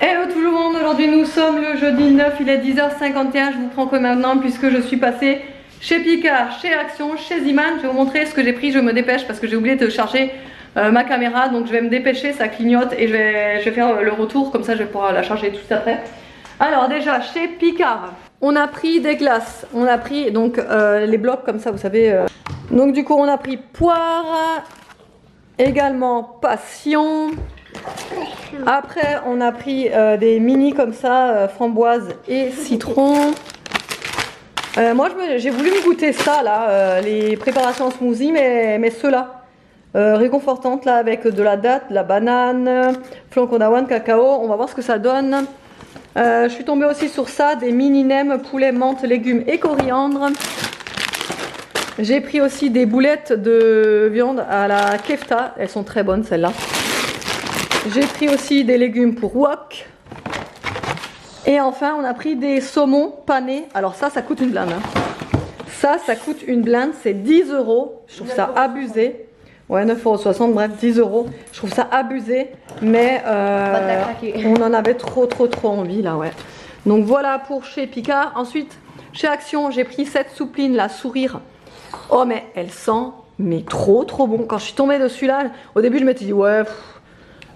Hello tout le monde, aujourd'hui nous sommes le jeudi 9, il est 10h51, je vous prends comme maintenant puisque je suis passée chez Picard, chez Action, chez Ziman. Je vais vous montrer ce que j'ai pris, je me dépêche parce que j'ai oublié de charger ma caméra, donc je vais me dépêcher, ça clignote et je vais faire le retour, comme ça je vais pouvoir la charger tout de suite après. Alors déjà chez Picard, on a pris des glaces, on a pris donc les blocs comme ça vous savez. Donc du coup on a pris poire, également passion. Après on a pris des mini comme ça, framboise et citron. Moi j'ai voulu me goûter ça là, les préparations en smoothie, mais ceux-là. Réconfortantes là avec de la date, de la banane, flocons d'avoine, cacao, on va voir ce que ça donne. Je suis tombée aussi sur ça, des mini nems, poulet, menthe, légumes et coriandre. J'ai pris aussi des boulettes de viande à la kefta, elles sont très bonnes celles-là. J'ai pris aussi des légumes pour wok. Et enfin on a pris des saumons panés, alors ça coûte une blinde. Hein. Ça coûte une blinde, c'est 10 €, je trouve ça abusé. Ouais, 9,60 €, bref, 10 €. Je trouve ça abusé, mais on en avait trop envie là, ouais. Donc voilà pour chez Picard. Ensuite, chez Action, j'ai pris cette soupline, la sourire. Oh, mais elle sent mais trop bon. Quand je suis tombée dessus là, au début, je m'étais dit, ouais,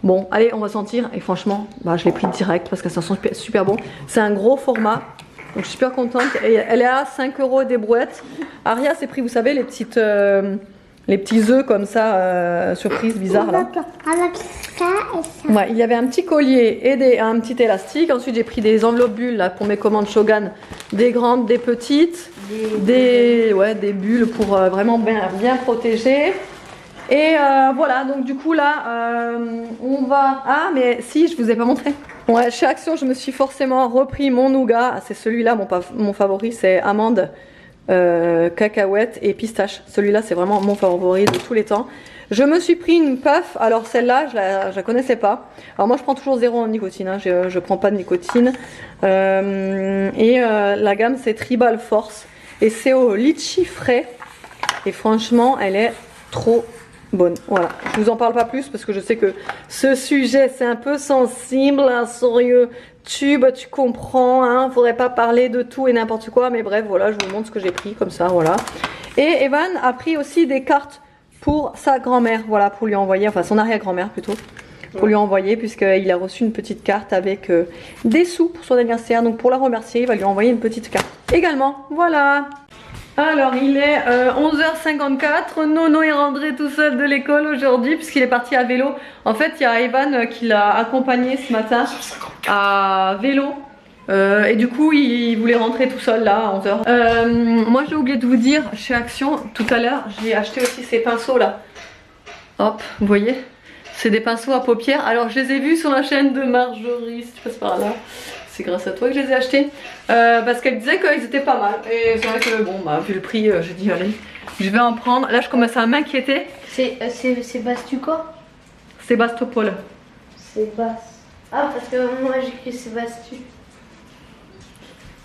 bon, allez, on va sentir. Et franchement, bah, je l'ai pris direct parce que ça sent super bon. C'est un gros format. Donc je suis super contente. Et elle est à 5 € des brouettes. Aria s'est pris, vous savez, les petits œufs comme ça, surprise bizarre là. Ouais, il y avait un petit collier et un petit élastique. Ensuite j'ai pris des enveloppes bulles là, pour mes commandes Shogun. Des grandes, des petites. Des bulles pour vraiment bien protéger. Et voilà, donc du coup là, on va... Ah mais si, je vous ai pas montré. Ouais, chez Action, je me suis forcément repris mon nougat. C'est celui-là, mon favori, c'est amande. Cacahuètes et pistache. Celui-là c'est vraiment mon favori de tous les temps. Je me suis pris une puff, alors celle-là je la connaissais pas. Alors moi je prends toujours 0 en nicotine, hein. Je prends pas de nicotine. La gamme c'est Tribal Force et c'est au litchi frais. Et franchement elle est trop bonne. Voilà, je vous en parle pas plus parce que je sais que ce sujet c'est un peu sensible, hein, sérieux. Tu comprends, hein, faudrait pas parler de tout et n'importe quoi, mais bref, voilà, je vous montre ce que j'ai pris, comme ça, voilà. Et Evan a pris aussi des cartes pour sa grand-mère, voilà, pour lui envoyer, enfin son arrière-grand-mère plutôt, pour lui envoyer, puisqu'il a reçu une petite carte avec des sous pour son anniversaire, donc pour la remercier, il va lui envoyer une petite carte également, voilà. Alors il est 11h54, Nono est rentré tout seul de l'école aujourd'hui puisqu'il est parti à vélo. En fait il y a Evan qui l'a accompagné ce matin à vélo et du coup il voulait rentrer tout seul là à 11h. Moi j'ai oublié de vous dire, chez Action tout à l'heure j'ai acheté aussi ces pinceaux là. Hop, vous voyez, c'est des pinceaux à paupières. Alors je les ai vus sur la chaîne de Marjorie, si tu passes par là. C'est grâce à toi que je les ai achetés parce qu'elle disait qu'ils étaient pas mal. Et c'est vrai que bon, bah, vu le prix, j'ai dit allez, je vais en prendre. Là, je commence à m'inquiéter. C'est Bastuco. Sébastopol. Sébastopol. Ah, parce que moi j'écris Sébastu.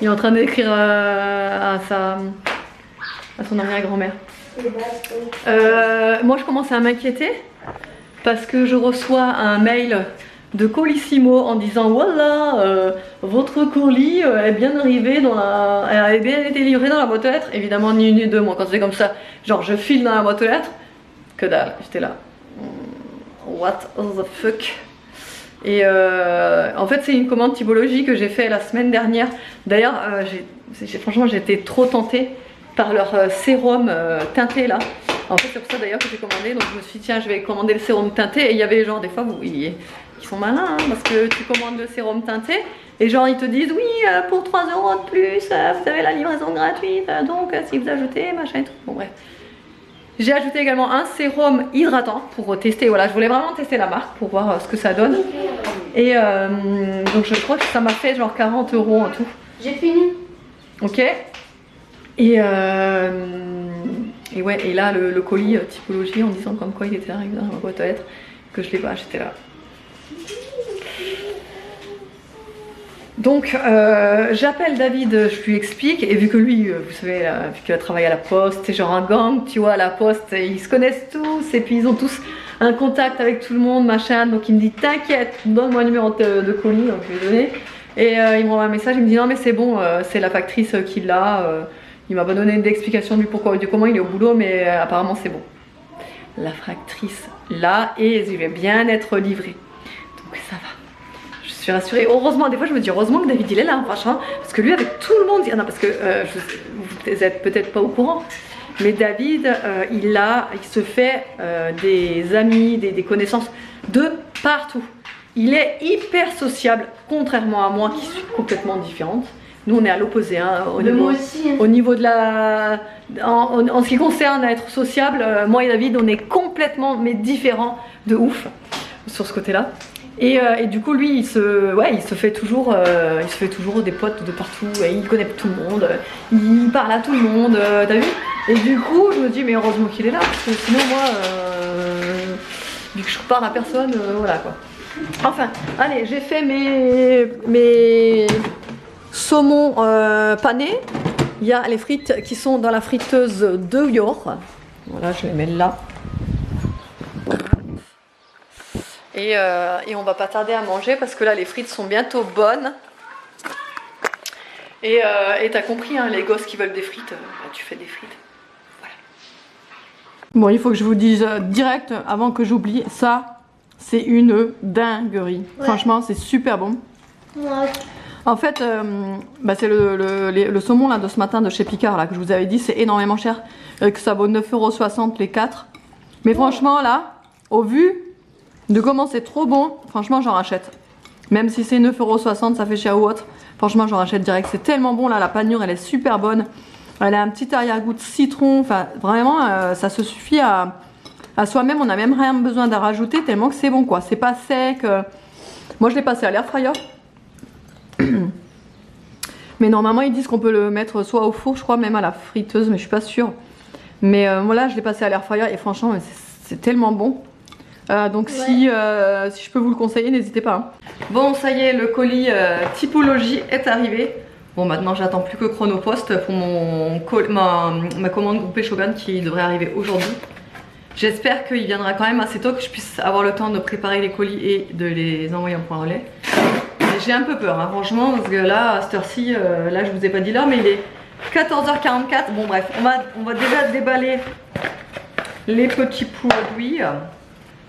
Il est en train d'écrire à son arrière-grand-mère. Moi, je commence à m'inquiéter parce que je reçois un mail de Colissimo en disant voilà, votre colis est bien arrivé elle a bien été livrée dans la boîte aux lettres. Évidemment ni une ni deux, moi quand c'est comme ça, genre je file dans la boîte aux lettres, que dalle, j'étais là, what the fuck. Et en fait c'est une commande typologie que j'ai fait la semaine dernière. D'ailleurs franchement j'ai été trop tentée par leur sérum teinté là. En fait c'est pour ça d'ailleurs que j'ai commandé, donc je me suis dit tiens je vais commander le sérum teinté. Et il y avait genre des fois ils sont malins hein, parce que tu commandes le sérum teinté et genre ils te disent oui pour 3 € de plus vous avez la livraison gratuite, donc si vous ajoutez machin et tout. Bon bref, j'ai ajouté également un sérum hydratant pour tester, voilà, je voulais vraiment tester la marque pour voir ce que ça donne. Et donc je crois que ça m'a fait genre 40 € en tout. J'ai fini. Ok. Et ouais, et là le colis typologie en disant comme quoi il était arrivé dans ma boîte aux lettres, que je l'ai pas acheté là. Donc j'appelle David, je lui explique, et vu que lui, vous savez, vu qu'il a travaillé à la poste, c'est genre un gang, tu vois, à la poste, ils se connaissent tous, et puis ils ont tous un contact avec tout le monde, machin. Donc il me dit t'inquiète, donne-moi le numéro de colis, donc je lui ai donné. Et il m'envoie un message, il me dit non mais c'est bon, c'est la factrice qui l'a. Il m'a pas donné d'explication du pourquoi et du comment, il est au boulot, mais apparemment c'est bon. La factrice là et il va bien être livré. Donc ça va. Je suis rassurée. Heureusement, des fois je me dis heureusement que David il est là, franchement, parce que lui avec tout le monde, non parce que vous êtes peut-être pas au courant, mais David il se fait des amis, des connaissances de partout. Il est hyper sociable, contrairement à moi qui suis complètement différente. Nous on est à l'opposé hein, au niveau de la... En ce qui concerne à être sociable, moi et David on est complètement mais différents de ouf sur ce côté là. Et du coup lui il se fait toujours des potes de partout, et il connaît tout le monde, il parle à tout le monde, t'as vu? Et du coup je me dis mais heureusement qu'il est là, parce que sinon moi vu que je parle à personne, voilà quoi. Enfin allez, j'ai fait mes saumons panés. Il y a les frites qui sont dans la friteuse de York. Voilà, je les mets là. Et on va pas tarder à manger parce que là les frites sont bientôt bonnes. Et t'as compris hein, les gosses qui veulent des frites, bah, tu fais des frites. Voilà. Bon, il faut que je vous dise direct avant que j'oublie, ça c'est une dinguerie. Ouais. Franchement c'est super bon. Ouais. En fait, bah c'est le saumon là, de ce matin de chez Picard là, que je vous avais dit, c'est énormément cher, que ça vaut 9,60 € les 4. Mais franchement là, au vu de comment c'est trop bon, franchement j'en rachète. Même si c'est 9,60 €, ça fait cher ou autre, franchement j'en rachète direct. C'est tellement bon là, la panure elle est super bonne. Elle a un petit arrière-goût de citron, enfin vraiment ça se suffit à soi-même, on n'a même rien besoin d'en rajouter tellement que c'est bon quoi. C'est pas sec. Moi je l'ai passé à l'air fryer. Mais normalement ils disent qu'on peut le mettre soit au four, je crois même à la friteuse, mais je suis pas sûre. Mais voilà, je l'ai passé à l'air fryer et franchement c'est tellement bon. Donc ouais. Si je peux vous le conseiller, n'hésitez pas. Hein. Bon, ça y est, le colis typologie est arrivé. Bon, maintenant j'attends plus que Chronopost pour ma commande groupée Shogun qui devrait arriver aujourd'hui. J'espère qu'il viendra quand même assez tôt, que je puisse avoir le temps de préparer les colis et de les envoyer en point relais. J'ai un peu peur, hein, franchement, parce que là, à cette heure-ci, là je vous ai pas dit l'heure, mais il est 14h44. Bon bref, on va déjà déballer les petits produits.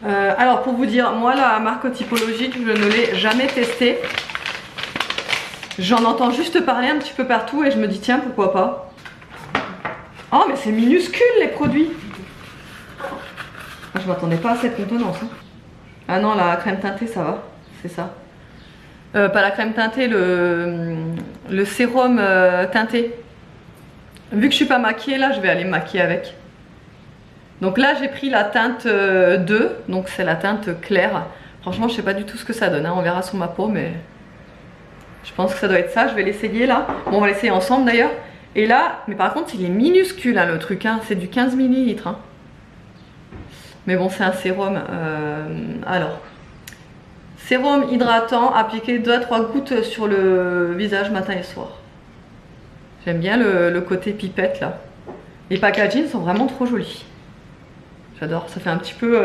Alors pour vous dire, moi la marque typologique, je ne l'ai jamais testée. J'en entends juste parler un petit peu partout et je me dis tiens, pourquoi pas. Oh mais c'est minuscule les produits. Je m'attendais pas à cette contenance. Hein. Ah non, la crème teintée ça va, c'est ça. Pas la crème teintée, le sérum teinté. Vu que je suis pas maquillée là, je vais aller me maquiller avec. Donc là j'ai pris la teinte 2, donc c'est la teinte claire. Franchement je sais pas du tout ce que ça donne, hein. On verra sur ma peau mais je pense que ça doit être ça. Je vais l'essayer là. Bon on va l'essayer ensemble d'ailleurs. Et là, mais par contre il est minuscule hein, le truc, hein. C'est du 15 ml. Hein. Mais bon c'est un sérum. Alors. Sérum hydratant appliqué 2 à 3 gouttes sur le visage matin et soir. J'aime bien le côté pipette là. Les packaging sont vraiment trop jolis. J'adore, ça fait un petit peu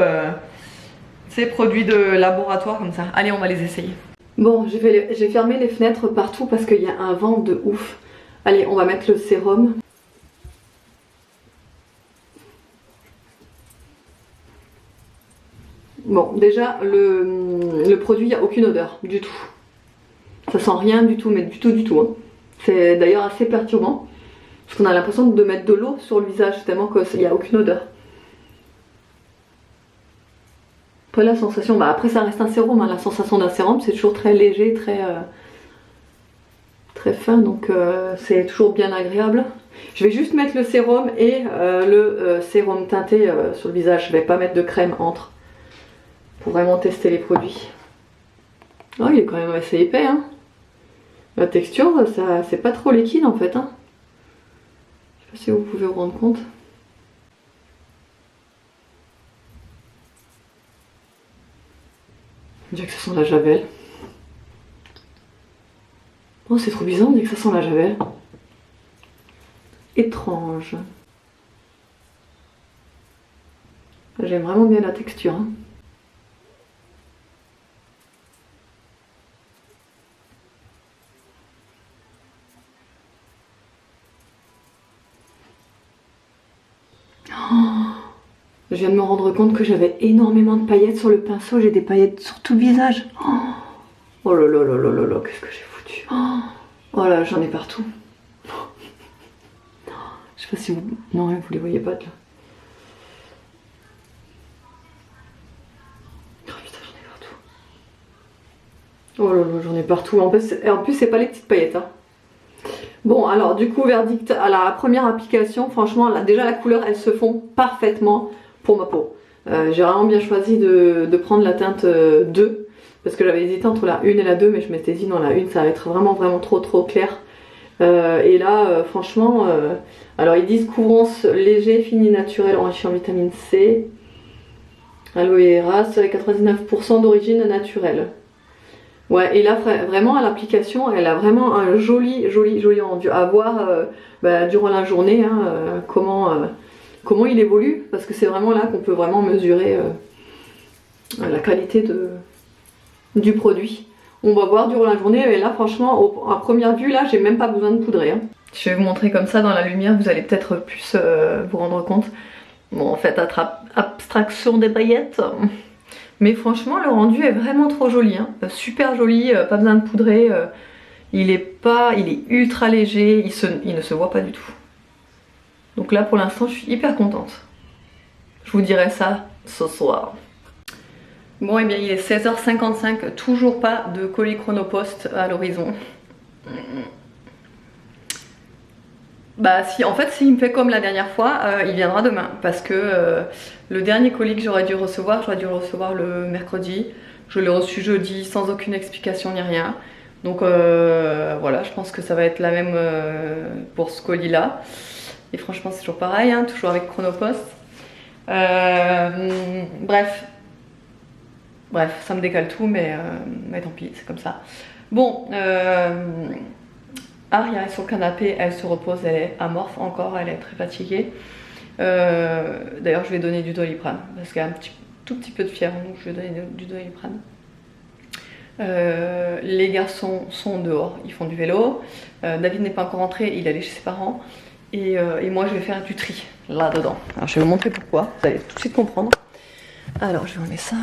ces produits de laboratoire comme ça. Allez, on va les essayer. Bon, j'ai fermé les fenêtres partout parce qu'il y a un vent de ouf. Allez, on va mettre le sérum. Bon, déjà, le produit, il n'y a aucune odeur du tout. Ça sent rien du tout, mais du tout. Hein. C'est d'ailleurs assez perturbant. Parce qu'on a l'impression de mettre de l'eau sur le visage, tellement qu'il n'y a aucune odeur. Après la sensation, bah après ça reste un sérum, hein. La sensation d'un sérum c'est toujours très léger, très fin, donc c'est toujours bien agréable. Je vais juste mettre le sérum et le sérum teinté sur le visage, je vais pas mettre de crème entre. Pour vraiment tester les produits. Oh, il est quand même assez épais, hein. La texture, ça c'est pas trop liquide en fait, hein. Je sais pas si vous pouvez vous rendre compte. On dirait que ça sent la javel. Oh, c'est trop bizarre, on dirait que ça sent la javel. Étrange. J'aime vraiment bien la texture. Hein. Je viens de me rendre compte que j'avais énormément de paillettes sur le pinceau. J'ai des paillettes sur tout le visage. Oh là là là là là là, qu'est-ce que j'ai foutu. Oh là, j'en ai partout. Je sais pas si vous... Non, vous les voyez pas de là. Oh putain, j'en ai partout. Oh là là, j'en ai partout. En plus c'est pas les petites paillettes. Hein. Bon, alors du coup, verdict à la première application. Franchement, là, déjà la couleur, elles se font parfaitement pour ma peau. J'ai vraiment bien choisi de prendre la teinte 2 parce que j'avais hésité entre la 1 et la 2, mais je m'étais dit non, la 1 ça va être vraiment trop clair. Et là, franchement, alors ils disent couvrance léger, fini, naturel, enrichi en vitamine C, aloe vera, 99% d'origine naturelle. Ouais, et là vraiment à l'application, elle a vraiment un joli rendu à voir durant la journée, hein, comment il évolue, parce que c'est vraiment là qu'on peut vraiment mesurer la qualité du produit. On va voir durant la journée, et là franchement, à première vue, là j'ai même pas besoin de poudrer. Hein. Je vais vous montrer comme ça dans la lumière, vous allez peut-être plus vous rendre compte. Bon, en fait, abstraction des paillettes. Mais franchement, le rendu est vraiment trop joli, hein. Super joli, pas besoin de poudrer. Il est ultra léger, il ne se voit pas du tout. Donc là, pour l'instant, je suis hyper contente. Je vous dirai ça ce soir. Bon, et bien, il est 16h55, toujours pas de colis Chronopost à l'horizon. Bah si, en fait, s'il me fait comme la dernière fois, il viendra demain. Parce que le dernier colis que j'aurais dû recevoir le mercredi. Je l'ai reçu jeudi sans aucune explication ni rien. Donc voilà, je pense que ça va être la même pour ce colis-là. Et franchement, c'est toujours pareil, hein, toujours avec Chronopost. Bref, ça me décale tout, mais tant pis, c'est comme ça. Bon, Aria est sur le canapé, elle se repose, elle est amorphe encore, elle est très fatiguée. D'ailleurs, je vais donner du Doliprane parce qu'elle a tout petit peu de fièvre, donc je vais donner du Doliprane. Les garçons sont dehors, ils font du vélo. David n'est pas encore rentré, il est allé chez ses parents. Et moi, je vais faire du tri là-dedans. Alors, je vais vous montrer pourquoi, vous allez tout de suite comprendre. Alors, je vais enlever ça.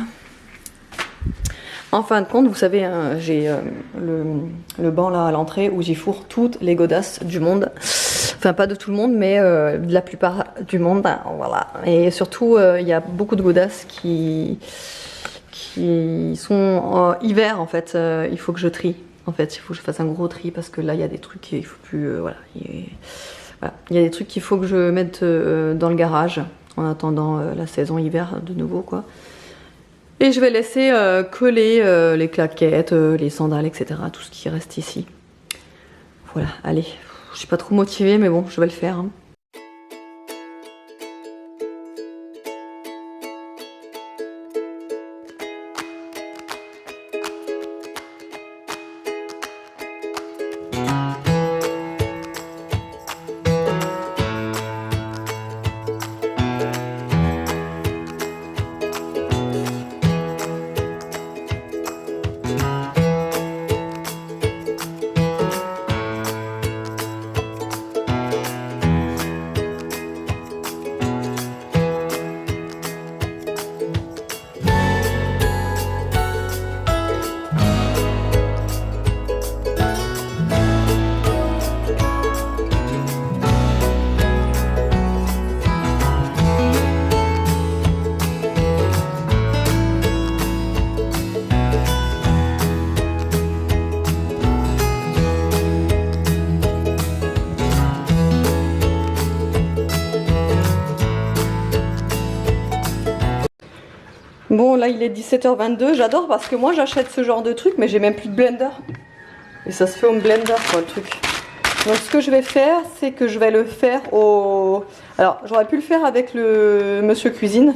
En fin de compte, vous savez, hein, j'ai le banc là à l'entrée où j'y fourre toutes les godasses du monde. Enfin, pas de tout le monde, mais de la plupart du monde. Hein, voilà. Et surtout, il y a beaucoup de godasses qui sont hiver en fait. Il faut que je trie. En fait, il faut que je fasse un gros tri parce que là, il y a des trucs qu'il faut plus. Voilà. Il y a des trucs qu'il faut que je mette dans le garage en attendant la saison hiver de nouveau, quoi. Et je vais laisser que les claquettes, les sandales, etc. Tout ce qui reste ici. Voilà, allez. Je suis pas trop motivée, mais bon, je vais le faire. Hein. Bon, là il est 17h22, j'adore parce que moi j'achète ce genre de truc, mais j'ai même plus de blender. Et ça se fait au blender, quoi, le truc. Donc ce que je vais faire, c'est que je vais le faire au... Alors, j'aurais pu le faire avec le Monsieur Cuisine,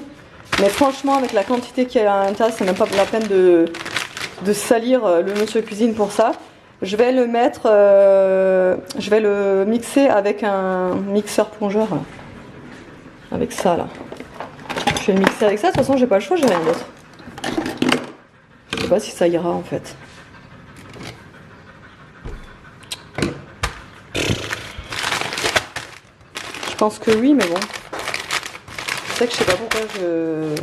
mais franchement, avec la quantité qu'il y a à l'intérieur, c'est même pas la peine de salir le Monsieur Cuisine pour ça. Je vais le mettre... je vais le mixer avec un mixeur plongeur. Là. Avec ça, là. Je vais le mixer avec ça, de toute façon j'ai pas le choix, j'ai rien d'autre. Je sais pas si ça ira en fait. Je pense que oui, mais bon. C'est vrai que je sais pas pourquoi je...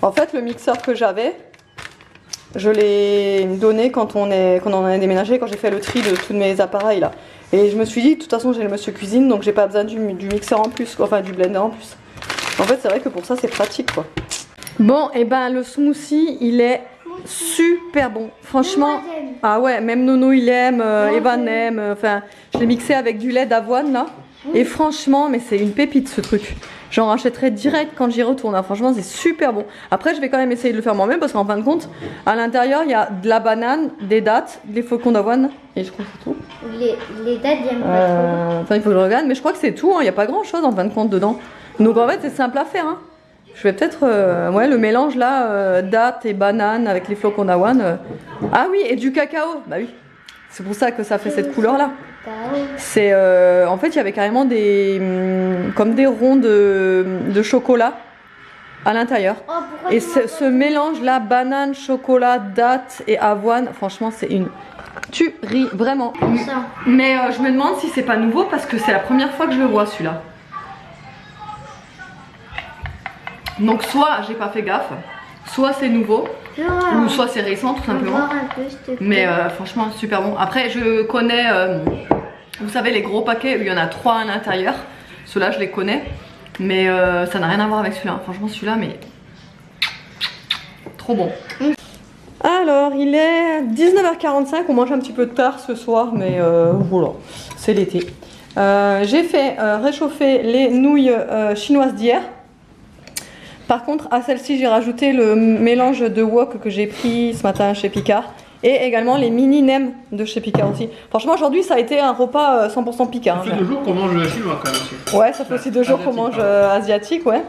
En fait, le mixeur que j'avais, je l'ai donné quand on en a déménagé, quand j'ai fait le tri de tous mes appareils là. Et je me suis dit, de toute façon j'ai le monsieur cuisine, donc j'ai pas besoin du mixeur en plus, enfin du blender en plus. En fait, c'est vrai que pour ça c'est pratique quoi. Bon, et ben le smoothie il est super bon, franchement. Ah ouais, même Nono il aime, Evan aime, enfin je l'ai mixé avec du lait d'avoine là. Et franchement, mais c'est une pépite ce truc. J'en rachèterai direct quand j'y retourne. Ah, franchement, c'est super bon. Après, je vais quand même essayer de le faire moi-même parce qu'en fin de compte, à l'intérieur, il y a de la banane, des dattes, des flocons d'avoine. Et je crois que c'est tout. Les dattes, j'aime pas trop. Attends, il faut que je regarde. Mais je crois que c'est tout. Il n'y a pas grand-chose en fin de compte dedans. Donc en fait, c'est simple à faire. Hein. Je vais peut-être... ouais, le mélange là, dattes et bananes avec les flocons d'avoine. Ah oui, et du cacao. Bah oui. C'est pour ça que ça fait cette couleur-là. C'est en fait il y avait carrément des comme des ronds de chocolat à l'intérieur. Et ce mélange là, banane, chocolat, dattes et avoine, franchement c'est une tuerie vraiment. Mais je me demande si c'est pas nouveau parce que c'est la première fois que je le vois celui-là. Donc soit j'ai pas fait gaffe, soit c'est nouveau. Ou soit c'est récent tout simplement. Mais franchement super bon. Après je connais, vous savez les gros paquets où il y en a 3 à l'intérieur. Ceux-là je les connais. Mais ça n'a rien à voir avec celui-là. Franchement celui-là mais trop bon. Alors il est 19h45. On mange un petit peu tard ce soir. Mais voilà, c'est l'été. J'ai fait réchauffer les nouilles chinoises d'hier. Par contre, à celle-ci, j'ai rajouté le mélange de wok que j'ai pris ce matin chez Picard. Et également les mini nems de chez Picard aussi. Franchement, aujourd'hui, ça a été un repas 100% Picard. Ça fait 2 jours qu'on mange chinois quand même aussi. Ouais, ça fait aussi 2 jours qu'on mange asiatique, ouais.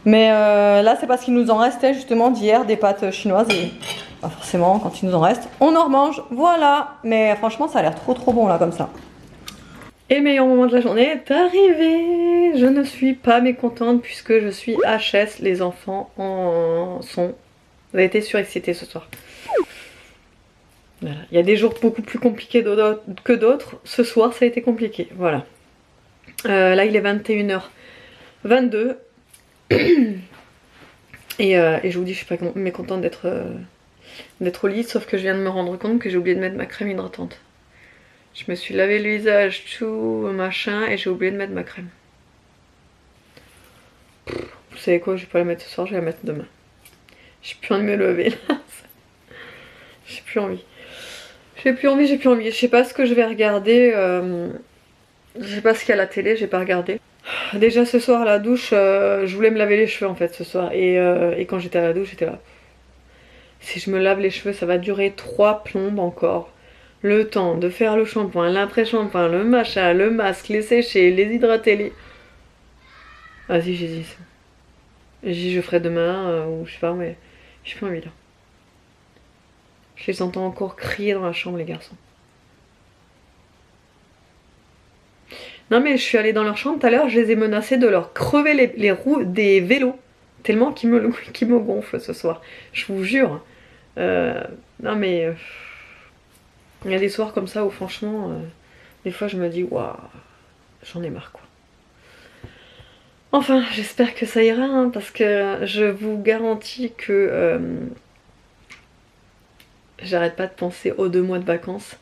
Mais là, c'est parce qu'il nous en restait justement d'hier des pâtes chinoises. Et bah, forcément, quand il nous en reste, on en remange. Voilà. Mais franchement, ça a l'air trop bon là, comme ça. Et le meilleur moment de la journée est arrivé. Je ne suis pas mécontente puisque je suis HS. Les enfants en sont... Vous avez été surexcités ce soir. Voilà. Il y a des jours beaucoup plus compliqués que d'autres. Ce soir, ça a été compliqué. Voilà. Là, il est 21h22. Et je vous dis, je suis pas mécontente d'être au lit. Sauf que je viens de me rendre compte que j'ai oublié de mettre ma crème hydratante. Je me suis lavé le visage, tout machin, et j'ai oublié de mettre ma crème. Vous savez quoi, je vais pas la mettre ce soir, je vais la mettre demain. J'ai plus envie de me lever là. J'ai plus envie. J'ai plus envie. Je sais pas ce que je vais regarder. Je sais pas ce qu'il y a à la télé, j'ai pas regardé. Déjà ce soir à la douche, je voulais me laver les cheveux en fait ce soir. Et quand j'étais à la douche, j'étais là. Si je me lave les cheveux, ça va durer 3 plombes encore. Le temps de faire le shampoing, l'après-shampoing, le machin, le masque, les sécher, les hydrater, les... Vas-y, j'ai dit ça. J'ai dit je ferai demain, ou je sais pas, mais j'ai plus envie là. Je les entends encore crier dans la chambre, les garçons. Non mais je suis allée dans leur chambre tout à l'heure, je les ai menacés de leur crever les roues des vélos. Tellement qu'ils me gonflent ce soir. Je vous jure. Non mais... Il y a des soirs comme ça où franchement, des fois je me dis waouh, j'en ai marre quoi. Enfin, j'espère que ça ira hein, parce que je vous garantis que j'arrête pas de penser aux 2 mois de vacances.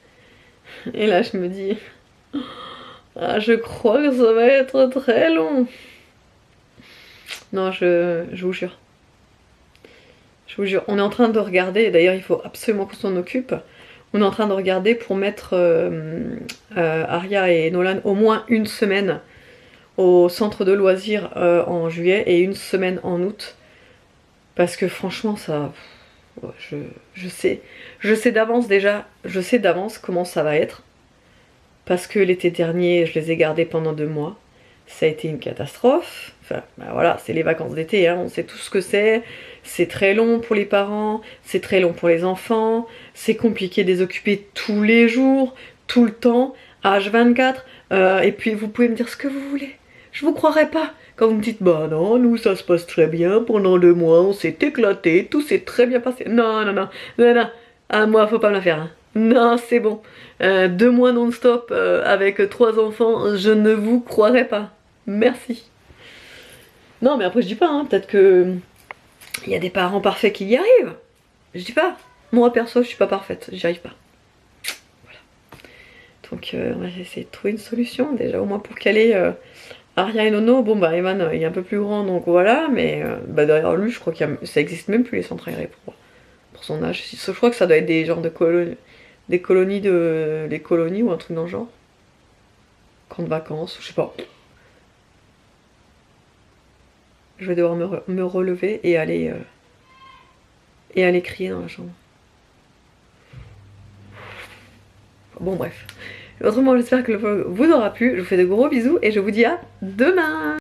Et là je me dis, ah, je crois que ça va être très long. Non, je vous jure. Je vous jure, on est en train de regarder, et d'ailleurs il faut absolument qu'on s'en occupe. On est en train de regarder pour mettre Aria et Nolan au moins 1 semaine au centre de loisirs en juillet et 1 semaine en août. Parce que franchement ça... Je sais d'avance déjà, je sais d'avance comment ça va être. Parce que l'été dernier, je les ai gardés pendant 2 mois. Ça a été une catastrophe. Enfin, bah voilà, c'est les vacances d'été, hein, on sait tout ce que c'est. C'est très long pour les parents, c'est très long pour les enfants. C'est compliqué de les occuper tous les jours, tout le temps, H24. Et puis vous pouvez me dire ce que vous voulez. je vous croirais pas. Quand vous me dites, bah non, nous ça se passe très bien, pendant 2 mois on s'est éclaté, tout s'est très bien passé. Non, non, non, non, non, ah moi faut pas me la faire. Hein. Non, c'est bon. 2 mois non-stop avec 3 enfants, je ne vous croirais pas. Merci. Non, mais après je dis pas, hein, peut-être que il y a des parents parfaits qui y arrivent. Je dis pas. Moi perso, je suis pas parfaite, j'y arrive pas. Voilà. Donc on va essayer de trouver une solution déjà au moins pour caler Aria et Nono. Bon bah Evan il est un peu plus grand donc voilà, mais bah derrière lui je crois que ça existe même plus les centres aérés pour son âge. Je crois que ça doit être des genres de colonies des colonies ou un truc dans le genre. Camp de vacances, je sais pas. Je vais devoir me relever et aller crier dans la chambre. Bon bref. Autrement j'espère que le vlog vous aura plu. Je vous fais de gros bisous et je vous dis à demain.